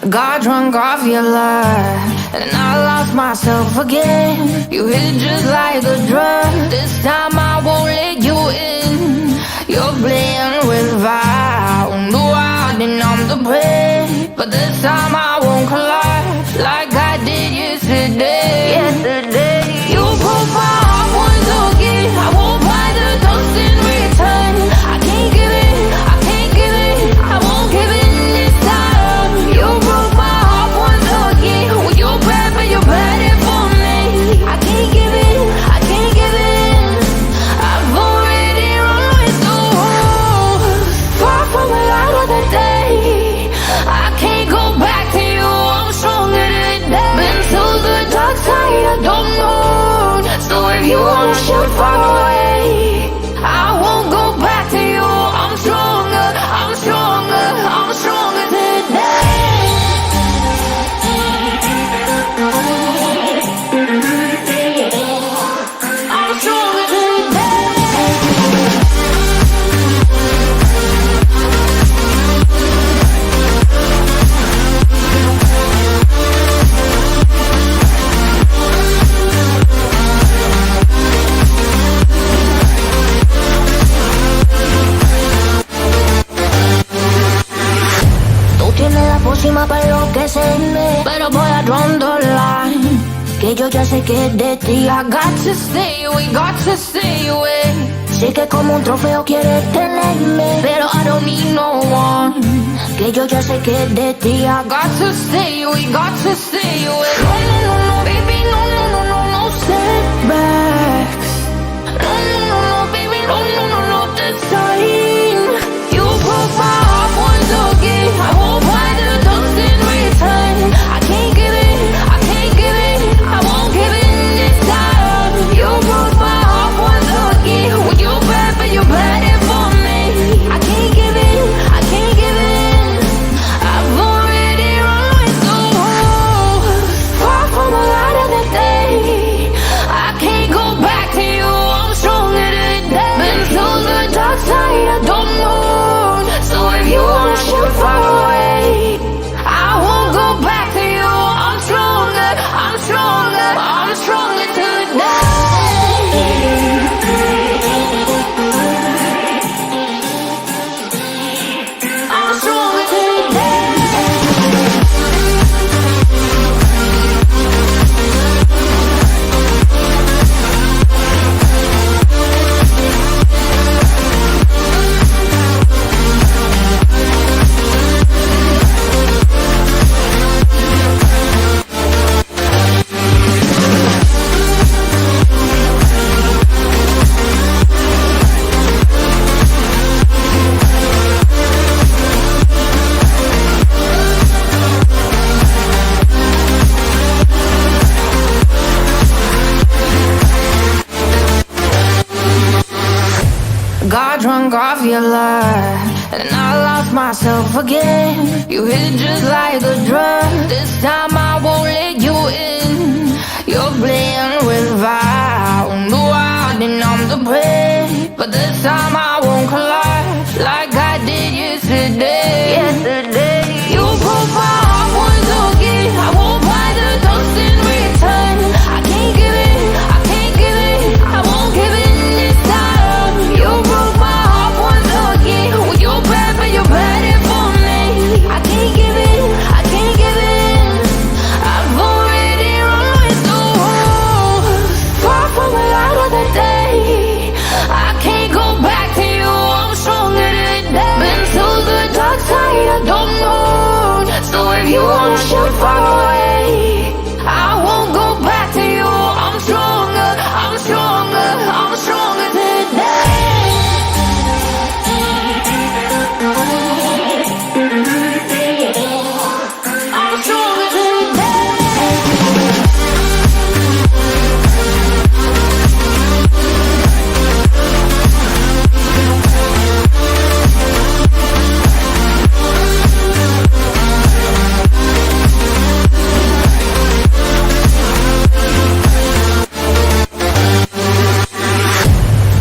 Got drunk off your love, and I lost myself again. You hit just like a drug. This time I won't let you in. You're playing with fire. No, I didn't numb the pain, but this time I won't collide like I did yesterday. You broke my heart once again. I won't buy the dust in return. I can't give it, I can't give it, I won't give in this time. You broke my heart once again. Well, you're bad, but you're bad it for me. I can't give it, I can't give in. I've already run with the wolves. Far from the light of the day. I can't go back to you, I'm stronger today. Been to the dark side, I don't know. So if you wanna shoot far away, I won't go back to you. I'm stronger, I'm stronger, I'm stronger today. I'm stronger today. Tú tienes la pócima para enloquecerme, pero voy a draw the line. Que yo ya sé que es de ti. I got to stay away, got to stay away. Sé que como un trofeo quieres tenerme, pero I don't need no one. Que yo ya sé que es de ti. I got to stay away, got to stay away. No, no, no, no, baby, no, no, no, no, no setbacks. No, no, no, no, baby, no, no, no, no, this time. You broke my heart once again. I won't buy the dust in return. I can't give it, I can't give it, I won't give in this time. You broke my heart once again. Well, you're bad, but you're bad it for me. I can't give in, I can't give in. I've already run with the wolves. Far from the light of the day. I can't go back to you, I'm stronger today. Been to the dark side, I don't know. So if you wanna shoot far away, I won't go back to you. I'm stronger, I'm stronger, I'm stronger today. I'm stronger today. Got drunk off your love, and I lost myself again. You hit just like a drug. This time I won't let you in. You're playing with fire. No, I didn't numb the pain, but this time I won't collide like I did yesterday. You broke my heart once again. I won't buy the dust in return. I can't give it, I can't give it, I won't give in this time. You broke my heart once again. Well, you're bad, but you're bad it for me. I can't give it, I can't give in. I've already run with the wolves. Far from the light of the day. I can't go back to you, I'm stronger today. Been to the dark side, I don't know. So if you wanna shoot far away, I won't go back to you. I'm stronger, I'm stronger, I'm stronger today. I'm stronger today.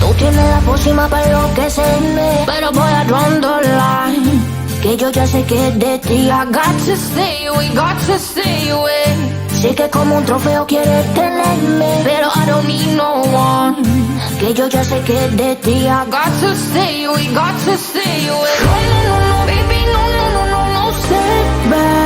Tú tienes la pócima para enloquecerme, pero voy a draw the line. que yo ya sé que es de ti. I got to stay, we got to stay away. Sé que como un trofeo quieres tenerme, pero I don't need no one, que yo ya sé que es de ti. I got to stay, we got to stay away. No, no, no, no, baby, no, no, no, no, no, step back.